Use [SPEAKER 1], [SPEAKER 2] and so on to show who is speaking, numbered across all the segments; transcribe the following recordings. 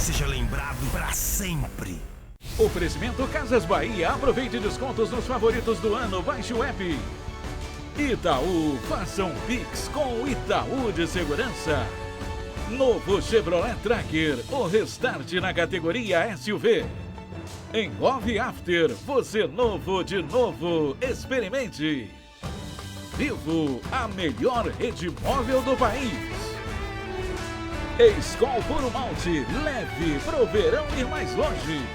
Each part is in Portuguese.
[SPEAKER 1] seja lembrado para sempre.
[SPEAKER 2] Oferecimento Casas Bahia. Aproveite descontos nos favoritos do ano. Baixe o app. Itaú, faça um Pix com o Itaú de Segurança. Novo Chevrolet Tracker, o restart na categoria SUV. Engove After, você novo de novo. Experimente. Vivo, a melhor rede móvel do país. Skol Puro Malte, leve pro verão ir mais longe.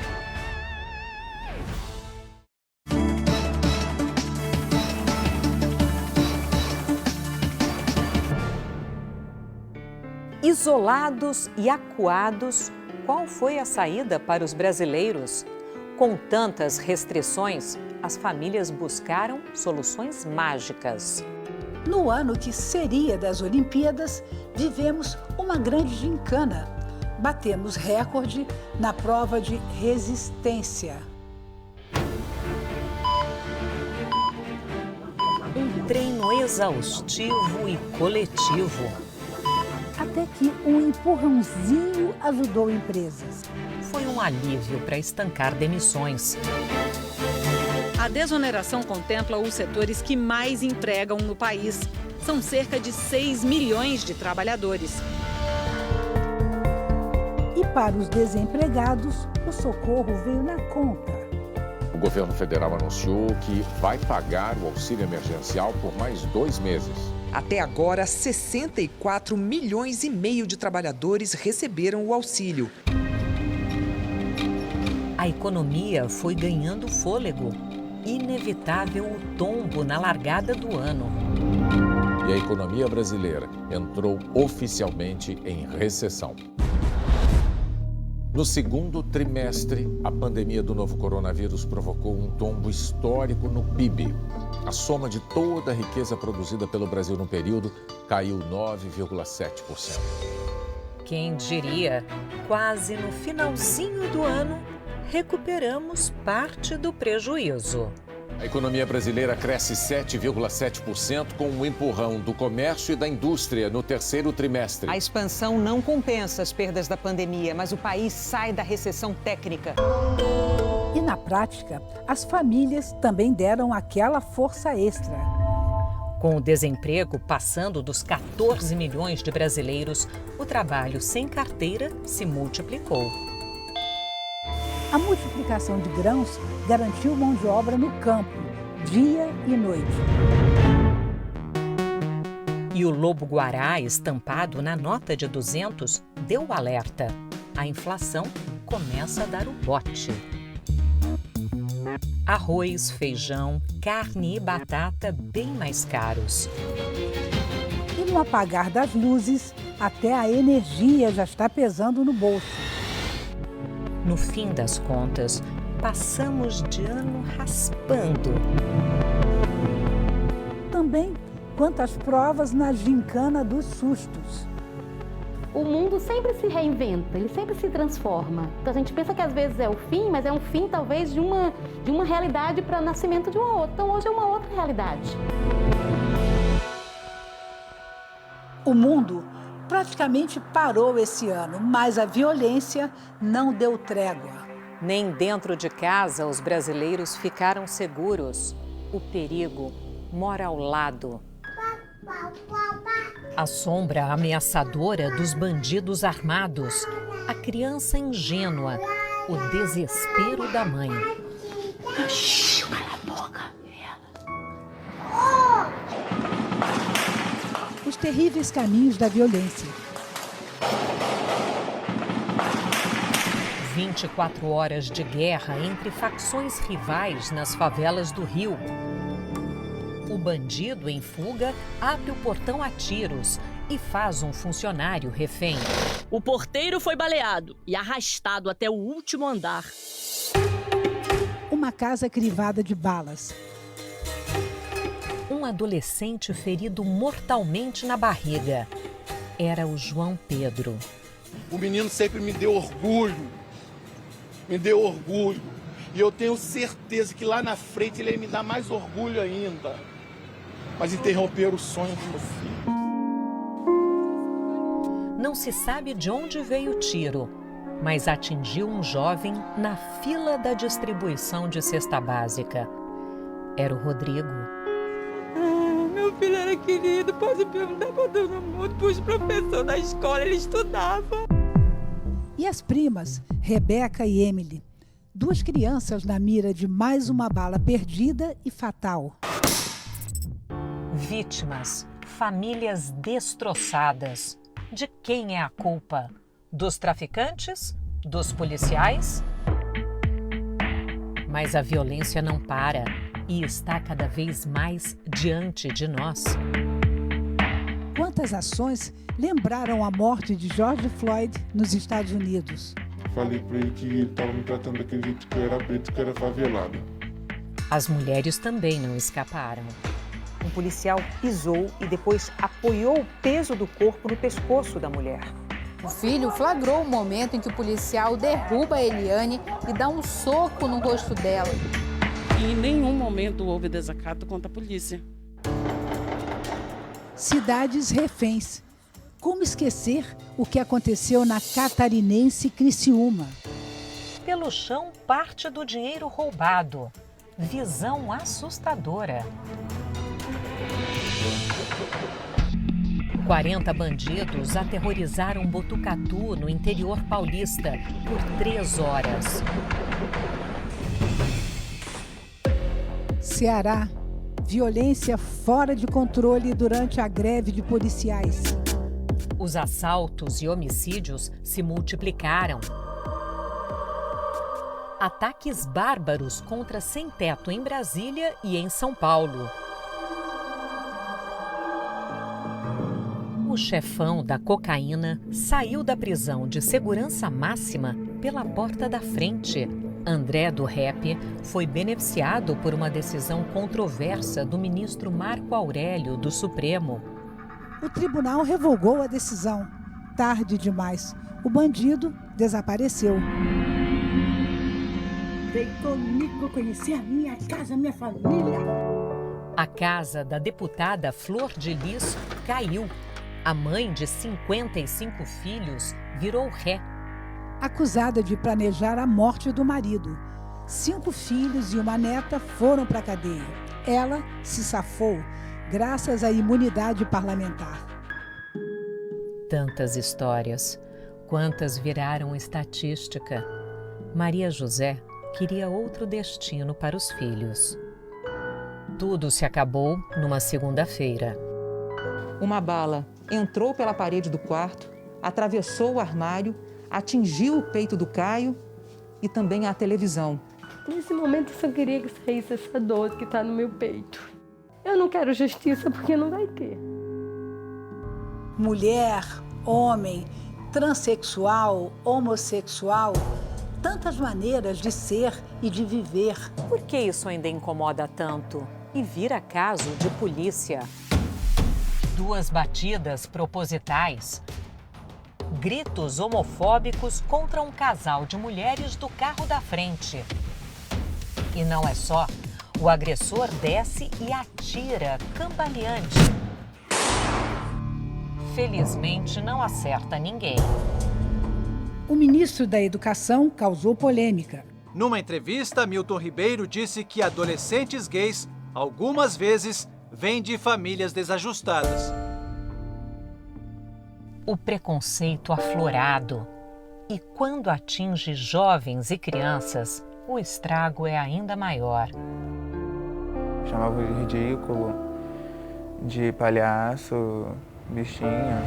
[SPEAKER 3] Isolados e acuados, qual foi a saída para os brasileiros? Com tantas restrições, as famílias buscaram soluções mágicas.
[SPEAKER 4] No ano que seria das Olimpíadas, vivemos uma grande gincana. Batemos recorde na prova de resistência.
[SPEAKER 3] Um treino exaustivo e coletivo.
[SPEAKER 4] Até que um empurrãozinho ajudou empresas.
[SPEAKER 3] Foi um alívio para estancar demissões.
[SPEAKER 5] A desoneração contempla os setores que mais empregam no país. São cerca de 6 milhões de trabalhadores.
[SPEAKER 4] E para os desempregados, o socorro veio na conta.
[SPEAKER 6] O governo federal anunciou que vai pagar o auxílio emergencial por mais 2 meses.
[SPEAKER 7] Até agora, 64 milhões e meio de trabalhadores receberam o auxílio.
[SPEAKER 3] A economia foi ganhando fôlego. Inevitável o tombo na largada do ano.
[SPEAKER 6] E a economia brasileira entrou oficialmente em recessão. No segundo trimestre, a pandemia do novo coronavírus provocou um tombo histórico no PIB. A soma de toda a riqueza produzida pelo Brasil no período caiu 9,7%.
[SPEAKER 3] Quem diria, quase no finalzinho do ano, recuperamos parte do prejuízo.
[SPEAKER 6] A economia brasileira cresce 7,7% com um empurrão do comércio e da indústria no terceiro trimestre.
[SPEAKER 8] A expansão não compensa as perdas da pandemia, mas o país sai da recessão técnica.
[SPEAKER 4] E na prática, as famílias também deram aquela força extra.
[SPEAKER 3] Com o desemprego passando dos 14 milhões de brasileiros, o trabalho sem carteira se multiplicou.
[SPEAKER 4] A multiplicação de grãos garantiu mão de obra no campo, dia e noite.
[SPEAKER 3] E o lobo-guará estampado na nota de 200 deu o alerta. A inflação começa a dar o bote. Arroz, feijão, carne e batata bem mais caros.
[SPEAKER 4] E no apagar das luzes, até a energia já está pesando no bolso.
[SPEAKER 3] No fim das contas, passamos de ano raspando.
[SPEAKER 4] Também quantas provas na gincana dos sustos.
[SPEAKER 9] O mundo sempre se reinventa, ele sempre se transforma. Então a gente pensa que às vezes é o fim, mas é um fim talvez de uma realidade para o nascimento de uma outra. Então hoje é uma outra realidade.
[SPEAKER 4] O mundo praticamente parou esse ano, mas a violência não deu trégua.
[SPEAKER 3] Nem dentro de casa os brasileiros ficaram seguros. O perigo mora ao lado. A sombra ameaçadora dos bandidos armados. A criança ingênua. O desespero da mãe.
[SPEAKER 4] Cala a boca. Os terríveis caminhos da violência.
[SPEAKER 3] 24 horas de guerra entre facções rivais nas favelas do Rio. O bandido em fuga abre o portão a tiros e faz um funcionário refém.
[SPEAKER 10] O porteiro foi baleado e arrastado até o último andar.
[SPEAKER 4] Uma casa crivada de balas.
[SPEAKER 3] Um adolescente ferido mortalmente na barriga. Era o João Pedro.
[SPEAKER 11] O menino sempre me deu orgulho. Me deu orgulho. E eu tenho certeza que lá na frente ele ia me dar mais orgulho ainda. Mas interromperam o sonho do meu filho.
[SPEAKER 3] Não se sabe de onde veio o tiro. mas atingiu um jovem na fila da distribuição de cesta básica. Era o Rodrigo.
[SPEAKER 12] Meu filho era querido, pode perguntar para todo mundo, para os professores da escola, ele estudava.
[SPEAKER 4] E as primas, Rebeca e Emily, 2 crianças na mira de mais uma bala perdida e fatal.
[SPEAKER 3] Vítimas, famílias destroçadas. De quem é a culpa? Dos traficantes? Dos policiais? Mas a violência não para e está cada vez mais diante de nós.
[SPEAKER 4] Quantas ações lembraram a morte de George Floyd nos Estados Unidos?
[SPEAKER 13] Falei para ele que ele estava me tratando daquele jeito que eu era preto, que eu era favelado.
[SPEAKER 3] As mulheres também não escaparam.
[SPEAKER 8] Um policial pisou e depois apoiou o peso do corpo no pescoço da mulher.
[SPEAKER 14] O filho flagrou o momento em que o policial derruba a Eliane e dá um soco no rosto dela.
[SPEAKER 12] E em nenhum momento houve desacato contra a polícia.
[SPEAKER 4] Cidades reféns. Como esquecer o que aconteceu na catarinense Criciúma?
[SPEAKER 3] Pelo chão, parte do dinheiro roubado. Visão assustadora. 40 bandidos aterrorizaram Botucatu, no interior paulista, por 3 horas.
[SPEAKER 4] Ceará. Violência fora de controle durante a greve de policiais.
[SPEAKER 3] Os assaltos e homicídios se multiplicaram. Ataques bárbaros contra sem-teto em Brasília e em São Paulo. O chefão da cocaína saiu da prisão de segurança máxima pela porta da frente. André do Rep foi beneficiado por uma decisão controversa do ministro Marco Aurélio do Supremo.
[SPEAKER 4] O tribunal revogou a decisão. Tarde demais. O bandido desapareceu.
[SPEAKER 15] Vem comigo conhecer a minha casa, a minha família.
[SPEAKER 3] A casa da deputada Flor de Lis caiu. A mãe de 55 filhos virou ré.
[SPEAKER 4] Acusada de planejar a morte do marido. 5 filhos e uma neta foram para a cadeia. Ela se safou graças à imunidade parlamentar.
[SPEAKER 3] Tantas histórias. Quantas viraram estatística? Maria José queria outro destino para os filhos. Tudo se acabou numa segunda-feira.
[SPEAKER 8] Uma bala entrou pela parede do quarto, atravessou o armário, atingiu o peito do Caio e também a televisão.
[SPEAKER 9] Nesse momento eu só queria que saísse essa dor que está no meu peito. Eu não quero justiça porque não vai ter.
[SPEAKER 4] Mulher, homem, transexual, homossexual, tantas maneiras de ser e de viver.
[SPEAKER 3] Por que isso ainda incomoda tanto? E vira caso de polícia. 2 batidas propositais. Gritos homofóbicos contra um casal de mulheres do carro da frente. E não é só. O agressor desce e atira, cambaleante. Felizmente não acerta ninguém.
[SPEAKER 4] O ministro da Educação causou polêmica.
[SPEAKER 16] Numa entrevista, Milton Ribeiro disse que adolescentes gays, algumas vezes, vêm de famílias desajustadas.
[SPEAKER 3] O preconceito aflorado. E quando atinge jovens e crianças, o estrago é ainda maior.
[SPEAKER 17] Chamava de ridículo, de palhaço, bichinha.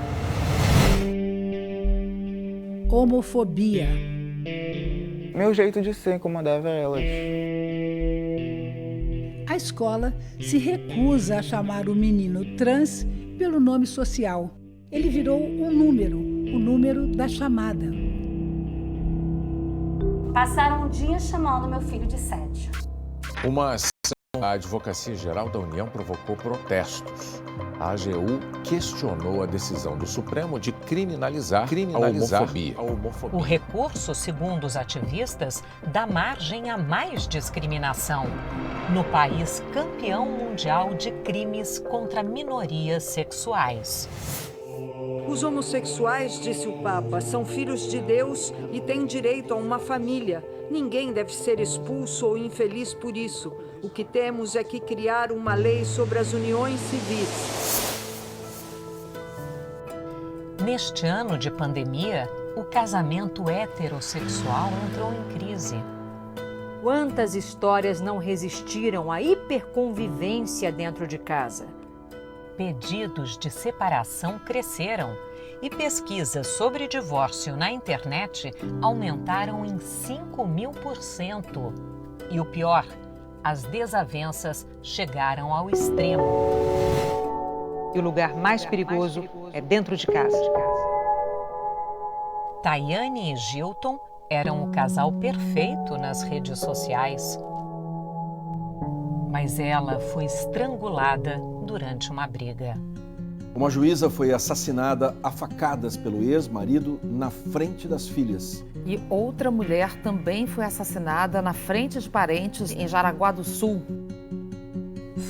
[SPEAKER 4] Homofobia.
[SPEAKER 17] Meu jeito de ser incomodava elas.
[SPEAKER 4] A escola se recusa a chamar o menino trans pelo nome social. Ele virou um número, o número da chamada.
[SPEAKER 18] Passaram um dia chamando meu filho de 7.
[SPEAKER 6] Uma ação da Advocacia Geral da União provocou protestos. A AGU questionou a decisão do Supremo de criminalizar a homofobia.
[SPEAKER 3] O recurso, segundo os ativistas, dá margem a mais discriminação. No país campeão mundial de crimes contra minorias sexuais.
[SPEAKER 19] Os homossexuais, disse o Papa, são filhos de Deus e têm direito a uma família. Ninguém deve ser expulso ou infeliz por isso. O que temos é que criar uma lei sobre as uniões civis.
[SPEAKER 3] Neste ano de pandemia, o casamento heterossexual entrou em crise.
[SPEAKER 20] Quantas histórias não resistiram à hiperconvivência dentro de casa?
[SPEAKER 3] Pedidos de separação cresceram e pesquisas sobre divórcio na internet aumentaram em 5.000%. E o pior, as desavenças chegaram ao extremo.
[SPEAKER 8] E o lugar mais perigoso é dentro de casa.
[SPEAKER 3] Tayane e Gilton eram o casal perfeito nas redes sociais. Mas ela foi estrangulada durante uma briga.
[SPEAKER 21] Uma juíza foi assassinada a facadas pelo ex-marido na frente das filhas.
[SPEAKER 14] E outra mulher também foi assassinada na frente de parentes em Jaraguá do Sul.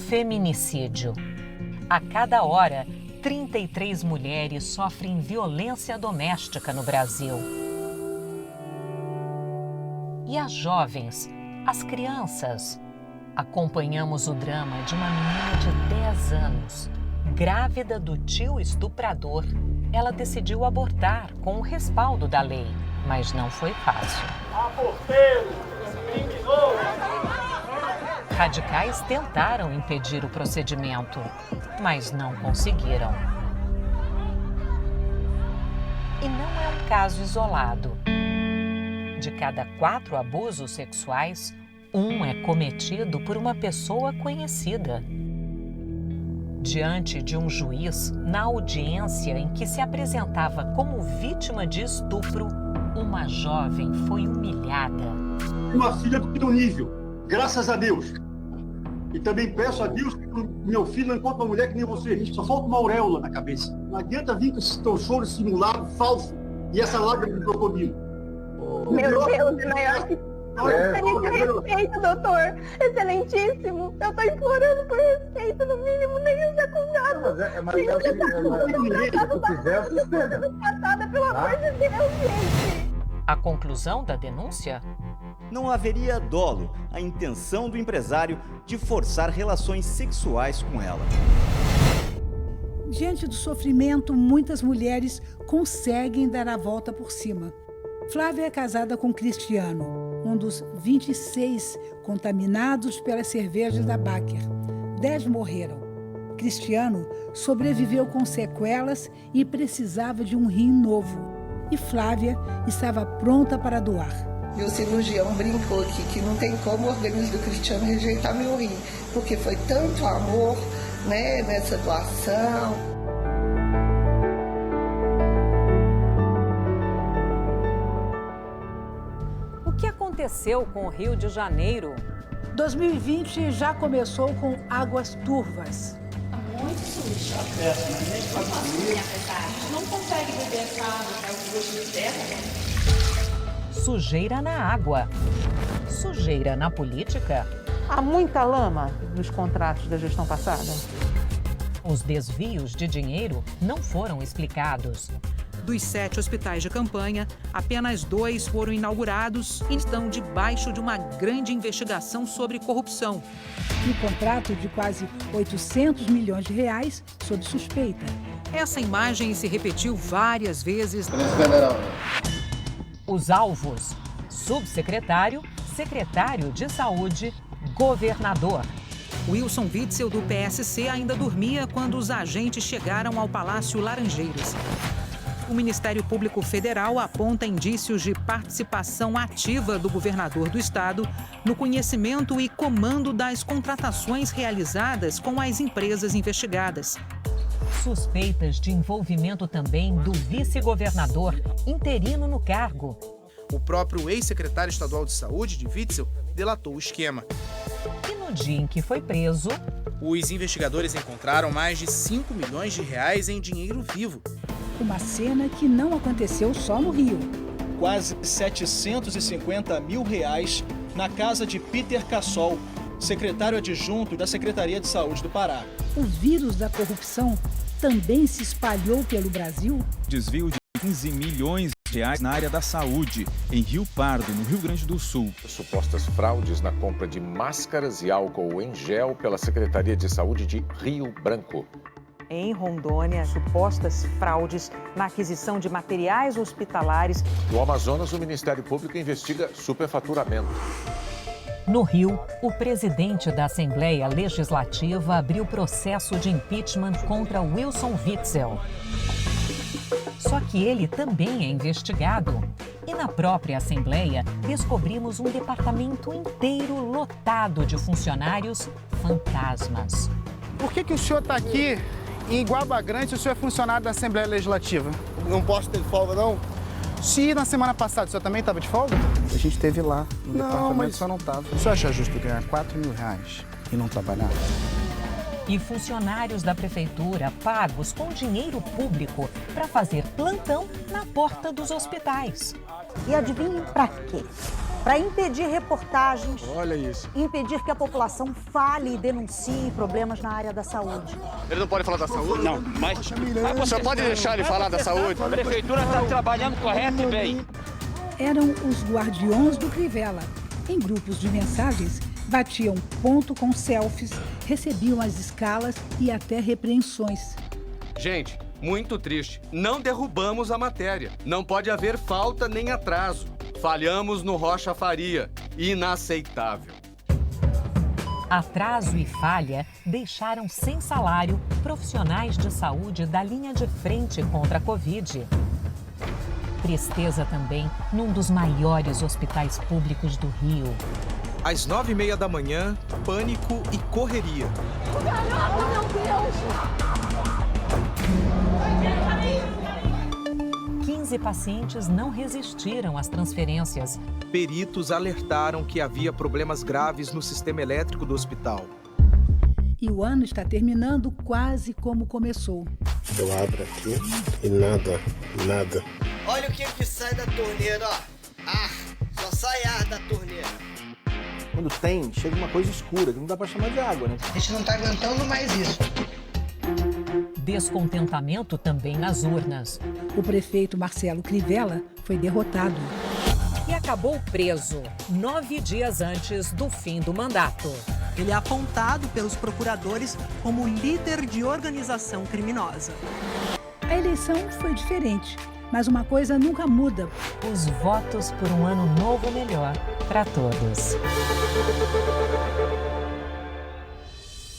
[SPEAKER 3] Feminicídio. A cada hora, 33 mulheres sofrem violência doméstica no Brasil. E as jovens, as crianças? Acompanhamos o drama de uma menina de 10 anos. Grávida do tio estuprador, ela decidiu abortar com o respaldo da lei, mas não foi fácil.
[SPEAKER 11] Aborteiro! Criminoso!
[SPEAKER 3] Radicais tentaram impedir o procedimento, mas não conseguiram. E não é um caso isolado. De cada 4 abusos sexuais, um é cometido por uma pessoa conhecida. Diante de um juiz, na audiência em que se apresentava como vítima de estupro, uma jovem foi humilhada.
[SPEAKER 22] Uma filha do teu nível, graças a Deus. E também peço a Deus que meu filho não encontre uma mulher que nem você. Só falta uma auréola na cabeça. Não adianta vir com esse teu choro simulado, falso, e essa lágrima de crocodilo.
[SPEAKER 23] Meu Deus, é maior que... Respeito, doutor. Excelentíssimo. Eu tô implorando por respeito, no mínimo, nem os acusados.
[SPEAKER 22] Mas é o seguinte,
[SPEAKER 23] pelo amor de Deus, gente.
[SPEAKER 3] A conclusão da denúncia?
[SPEAKER 24] Não haveria dolo, a intenção do empresário de forçar relações sexuais com ela.
[SPEAKER 4] Diante do sofrimento, muitas mulheres conseguem dar a volta por cima. Flávia é casada com Cristiano, um dos 26 contaminados pelas cervejas da Baker. 10 morreram. Cristiano sobreviveu com sequelas e precisava de um rim novo. E Flávia estava pronta para doar.
[SPEAKER 25] Meu cirurgião brincou aqui que não tem como o organismo do Cristiano rejeitar meu rim, porque foi tanto amor, né, nessa doação.
[SPEAKER 20] O que aconteceu com o Rio de Janeiro?
[SPEAKER 4] 2020 já começou com águas turvas.
[SPEAKER 18] Muito sujo. A gente não consegue beber essa água, é o gosto de terra.
[SPEAKER 3] Sujeira na água. Sujeira na política?
[SPEAKER 8] Há muita lama nos contratos da gestão passada.
[SPEAKER 3] Os desvios de dinheiro não foram explicados.
[SPEAKER 8] Dos 7 hospitais de campanha, apenas 2 foram inaugurados e estão debaixo de uma grande investigação sobre corrupção.
[SPEAKER 4] E o contrato de quase 800 milhões de reais sob suspeita.
[SPEAKER 8] Essa imagem se repetiu várias vezes.
[SPEAKER 3] Os alvos: subsecretário, secretário de saúde, governador.
[SPEAKER 8] Wilson Witzel, do PSC, ainda dormia quando os agentes chegaram ao Palácio Laranjeiras. O Ministério Público Federal aponta indícios de participação ativa do governador do estado no conhecimento e comando das contratações realizadas com as empresas investigadas.
[SPEAKER 3] Suspeitas de envolvimento também do vice-governador, interino no cargo.
[SPEAKER 26] O próprio ex-secretário estadual de saúde, de Witzel, delatou o esquema.
[SPEAKER 3] E no dia em que foi preso,
[SPEAKER 26] os investigadores encontraram mais de 5 milhões de reais em dinheiro vivo.
[SPEAKER 4] Uma cena que não aconteceu só no Rio.
[SPEAKER 27] Quase 750 mil reais na casa de Peter Cassol, secretário adjunto da Secretaria de Saúde do Pará.
[SPEAKER 4] O vírus da corrupção também se espalhou pelo Brasil?
[SPEAKER 1] Desvio de 15 milhões de reais na área da saúde, em Rio Pardo, no Rio Grande do Sul.
[SPEAKER 6] Supostas fraudes na compra de máscaras e álcool em gel pela Secretaria de Saúde de Rio Branco.
[SPEAKER 2] Em Rondônia, supostas fraudes na aquisição de materiais hospitalares.
[SPEAKER 6] No Amazonas, o Ministério Público investiga superfaturamento.
[SPEAKER 3] No Rio, o presidente da Assembleia Legislativa abriu processo de impeachment contra Wilson Witzel. Só que ele também é investigado. E na própria Assembleia, descobrimos um departamento inteiro lotado de funcionários fantasmas.
[SPEAKER 5] Por que o senhor está aqui em Guaba Grande se o senhor é funcionário da Assembleia Legislativa?
[SPEAKER 22] Não posso ter folga, não?
[SPEAKER 5] Se na semana passada o senhor também estava de folga? A gente esteve lá no departamento,
[SPEAKER 22] mas
[SPEAKER 5] o senhor não estava. O senhor acha justo ganhar R$4.000 e não trabalhar?
[SPEAKER 3] E funcionários da prefeitura pagos com dinheiro público para fazer plantão na porta dos hospitais.
[SPEAKER 7] E adivinhem para quê? Para impedir reportagens,
[SPEAKER 22] Olha isso.
[SPEAKER 7] impedir que a população fale e denuncie problemas na área da saúde.
[SPEAKER 22] Ele não pode falar da saúde?
[SPEAKER 10] Não, mas
[SPEAKER 22] Você pode deixar ele falar da saúde?
[SPEAKER 10] a prefeitura está trabalhando correto e bem.
[SPEAKER 4] Eram os guardiões do Crivella. Em grupos de mensagens, batiam ponto com selfies, recebiam as escalas e até repreensões.
[SPEAKER 12] Gente, muito triste. Não derrubamos a matéria. Não pode haver falta nem atraso. Falhamos no Rocha Faria. Inaceitável.
[SPEAKER 3] Atraso e falha deixaram sem salário profissionais de saúde da linha de frente contra a Covid. Tristeza também num dos maiores hospitais públicos do Rio.
[SPEAKER 1] Às 9h30 da manhã, pânico e correria.
[SPEAKER 7] Meu Deus!
[SPEAKER 3] 15 pacientes não resistiram às transferências.
[SPEAKER 1] Peritos alertaram que havia problemas graves no sistema elétrico do hospital.
[SPEAKER 4] E o ano está terminando quase como começou.
[SPEAKER 22] Eu abro aqui e nada.
[SPEAKER 13] Olha o que sai da torneira, ó. Ar, só sai ar da torneira.
[SPEAKER 21] Quando tem, chega uma coisa escura, que não dá para chamar de água, né?
[SPEAKER 13] A gente não tá aguentando mais isso.
[SPEAKER 3] Descontentamento também nas urnas.
[SPEAKER 4] O prefeito Marcelo Crivella foi derrotado.
[SPEAKER 3] E acabou preso 9 dias antes do fim do mandato.
[SPEAKER 28] Ele é apontado pelos procuradores como líder de organização criminosa.
[SPEAKER 4] A eleição foi diferente, mas uma coisa nunca muda.
[SPEAKER 3] Os votos por um ano novo melhor para todos.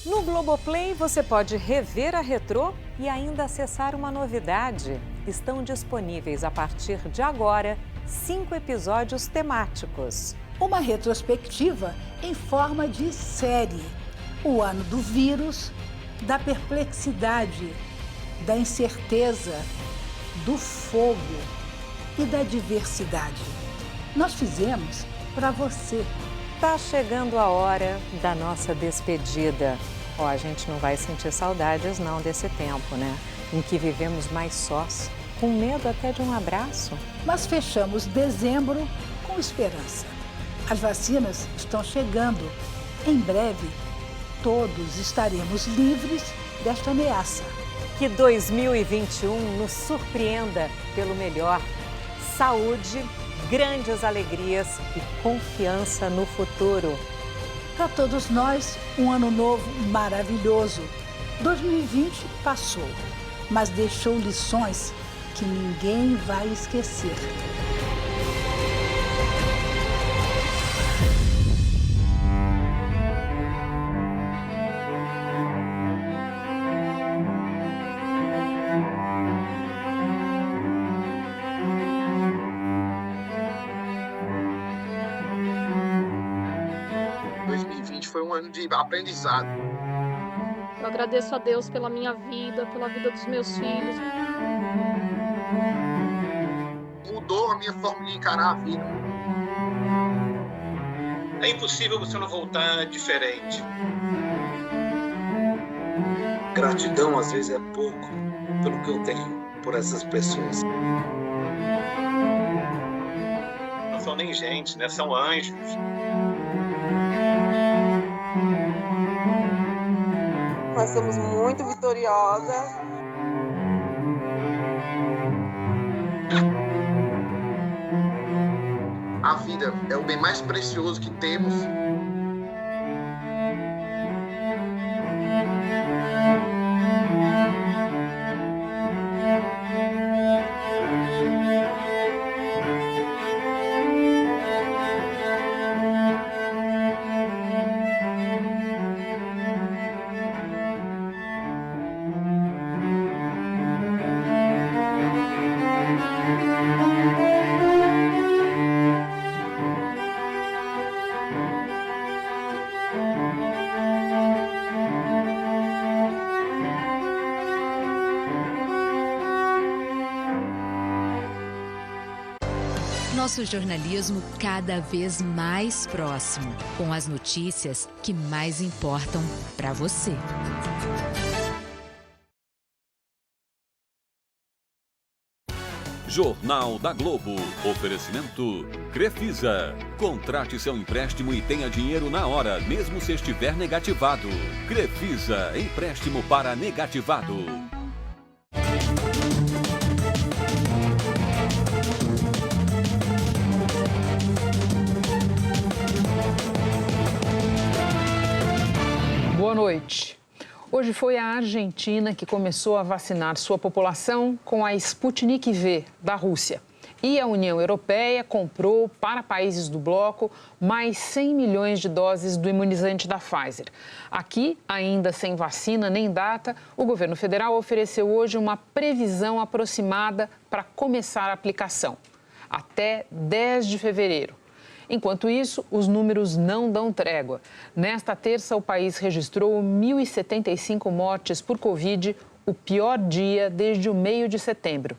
[SPEAKER 3] No Globoplay você pode rever a Retrô e ainda acessar uma novidade. Estão disponíveis a partir de agora 5 episódios temáticos.
[SPEAKER 4] Uma retrospectiva em forma de série. O ano do vírus, da perplexidade, da incerteza, do fogo e da diversidade. Nós fizemos para você.
[SPEAKER 3] Tá chegando a hora da nossa despedida. A gente não vai sentir saudades não desse tempo, né? Em que vivemos mais sós, com medo até de um abraço.
[SPEAKER 4] Mas fechamos dezembro com esperança. As vacinas estão chegando. Em breve, todos estaremos livres desta ameaça.
[SPEAKER 3] Que 2021 nos surpreenda pelo melhor. Saúde, grandes alegrias e confiança no futuro.
[SPEAKER 4] Para todos nós, um ano novo maravilhoso. 2020 passou, mas deixou lições que ninguém vai esquecer.
[SPEAKER 22] Foi um ano de aprendizado.
[SPEAKER 29] Eu agradeço a Deus pela minha vida, pela vida dos meus filhos.
[SPEAKER 22] Mudou a minha forma de encarar a vida.
[SPEAKER 30] É impossível você não voltar diferente.
[SPEAKER 22] Gratidão às vezes é pouco pelo que eu tenho por essas pessoas.
[SPEAKER 30] Não são nem gente, né? São anjos.
[SPEAKER 31] Nós somos muito vitoriosas
[SPEAKER 9] a vida é o bem mais precioso que temos.
[SPEAKER 11] Nosso jornalismo cada vez mais próximo, com as notícias que mais importam para você.
[SPEAKER 14] Jornal da Globo. Oferecimento Crefisa. Contrate seu empréstimo e tenha dinheiro na hora, mesmo se estiver negativado. Crefisa, empréstimo para negativado.
[SPEAKER 15] Boa noite. Hoje foi a Argentina que começou a vacinar sua população com a Sputnik V, da Rússia. E a União Europeia comprou para países do bloco mais 100 milhões de doses do imunizante da Pfizer. Aqui, ainda sem vacina nem data, o governo federal ofereceu hoje uma previsão aproximada para começar a aplicação, até 10 de fevereiro. Enquanto isso, os números não dão trégua. Nesta terça, o país registrou 1.075 mortes por Covid, o pior dia desde o meio de setembro.